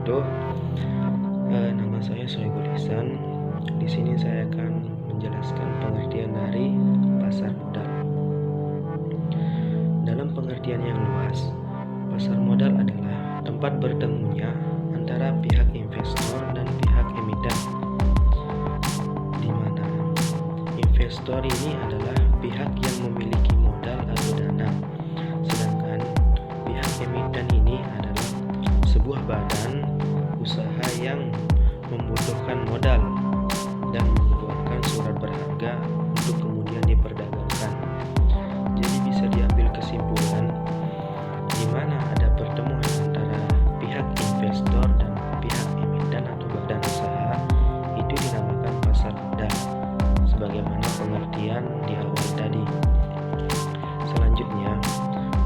wabarakatuh. Nama saya Soebul Ihsan. Di sini saya akan menjelaskan pengertian dari pasar modal. Dalam pengertian yang luas, pasar modal adalah tempat bertemunya antara pihak investor dan pihak emiten, di mana investor ini adalah pihak yang memiliki modal atau dana, sedangkan pihak emiten ini adalah sebuah badan usaha yang membutuhkan modal dan mengeluarkan surat berharga untuk kemudian diperdagangkan. Jadi bisa diambil kesimpulan di mana ada pertemuan antara pihak investor dan pihak emiten atau badan usaha, itu dinamakan pasar modal sebagaimana pengertian di awal tadi. Selanjutnya,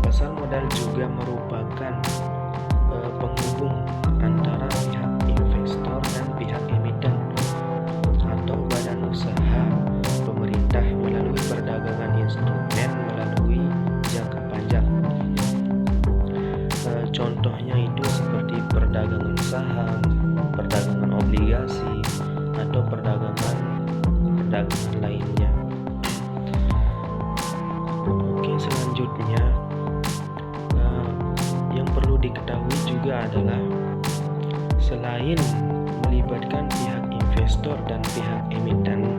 pasar modal juga merupakan penghubung antara pihak investor dan pihak emiten atau badan usaha pemerintah melalui perdagangan instrumen melalui jangka panjang. Contohnya itu seperti perdagangan saham, perdagangan obligasi, atau perdagangan lainnya. Oke, selanjutnya yang perlu diketahui juga adalah selain melibatkan pihak investor dan pihak emiten,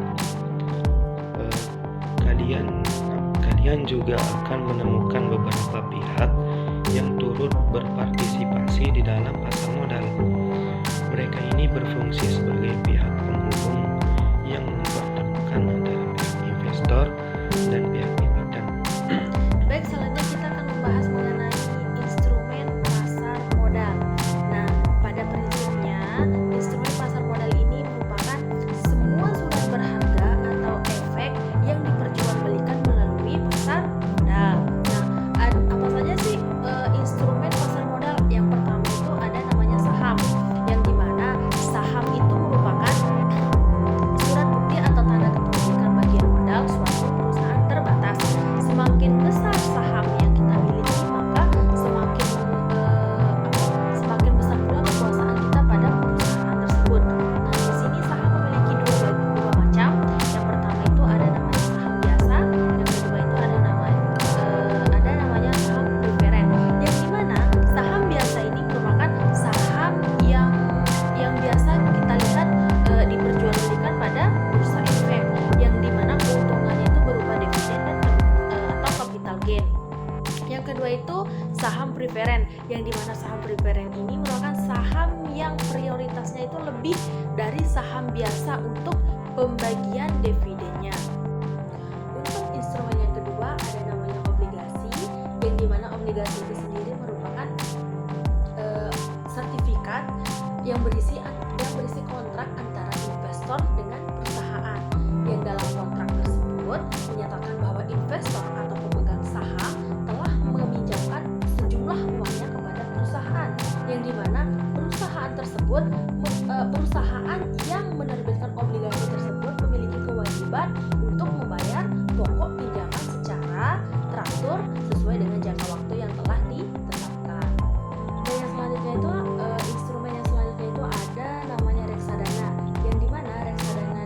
kalian juga akan menemukan beberapa pihak yang turut berpartisipasi di dalam pasar modal. Mereka ini berfungsi sebagai pihak penghubung yang mempertemukan antara pihak investor dan pihak emiten. Baik, selanjutnya kita akan membahas mengenai instrumen pasar modal. Nah, pada prinsipnya, instrumen pasar modal ini merupakan semua surat berharga atau efek yang diperjualbelikan melalui pasar modal. Nah, apa saja sih instrumen pasar modal? Yang pertama itu ada namanya saham, yang dimana saham itu merupakan surat bukti atau tanda kepemilikan bagian modal suatu perusahaan terbatas. Semakin besar saham yang kita miliki, maka semakin besar pula kekuasaan kita pada perusahaan tersebut. Nah, di sini saham memiliki dua macam. Yang pertama itu ada namanya saham biasa, yang kedua itu ada namanya saham preferen. Yang dimana saham biasa ini merupakan saham yang biasa kita lihat diperjualbelikan pada bursa efek, yang dimana keuntungannya itu berupa dividen atau capital gain. Yang kedua itu saham preferen, yang dimana saham preferen ini merupakan saham yang prioritasnya itu lebih dari saham biasa untuk pembagian dividennya. Untuk instrumen yang kedua ada namanya obligasi, yang dimana obligasi itu sendiri merupakan sertifikat yang berisi kontrak antara investor dengan perusahaan, yang dalam kontrak tersebut menyatakan bahwa investor atau pemegang saham telah meminjamkan sejumlah uangnya kepada perusahaan, yang dimana perusahaan yang menerbitkan obligasi tersebut memiliki kewajiban untuk membayar pokok pinjaman secara teratur sesuai dengan jangka waktu yang telah ditetapkan. Dan yang selanjutnya itu instrumen yang selanjutnya itu ada namanya reksadana, yang dimana reksadana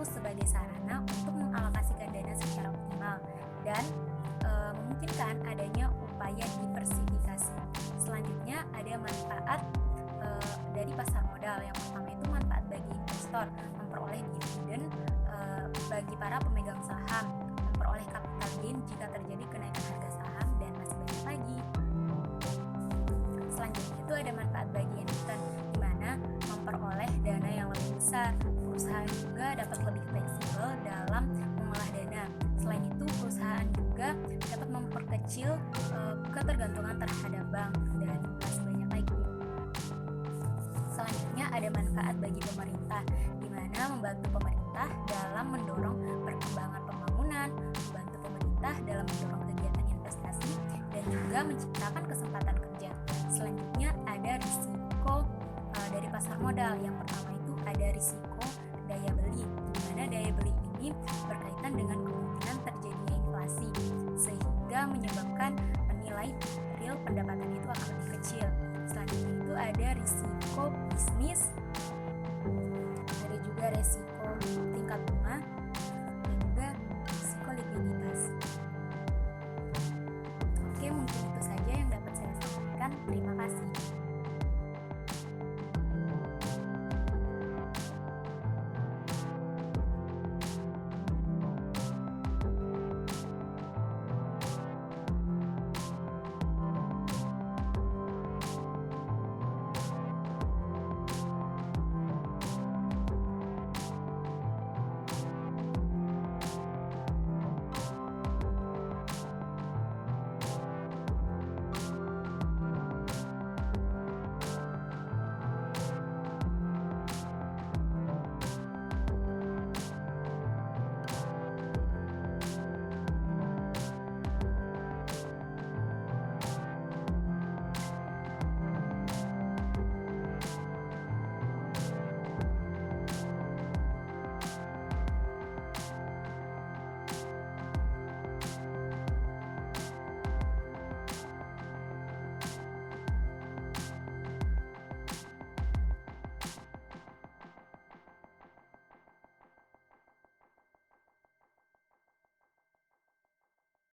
sebagai sarana untuk mengalokasikan dana secara optimal dan memungkinkan adanya upaya diversifikasi. Selanjutnya ada manfaat dari pasar modal. Yang pertama itu manfaat bagi investor, memperoleh dividen bagi para pemegang saham, memperoleh capital gain jika terjadi kenaikan harga saham, dan masih banyak lagi. Selanjutnya itu ada manfaat bagi emiten, di mana memperoleh dana yang lebih besar. Perusahaan juga dapat lebih fleksibel dalam mengolah dana. Selain itu, perusahaan juga dapat memperkecil ketergantungan terhadap bank, dan masih banyak lagi. Selanjutnya ada manfaat bagi pemerintah, di mana membantu pemerintah dalam mendorong perkembangan pembangunan, membantu pemerintah dalam mendorong kegiatan investasi, dan juga menciptakan kesempatan kerja. Selanjutnya ada risiko dari pasar modal. Yang pertama itu ada risiko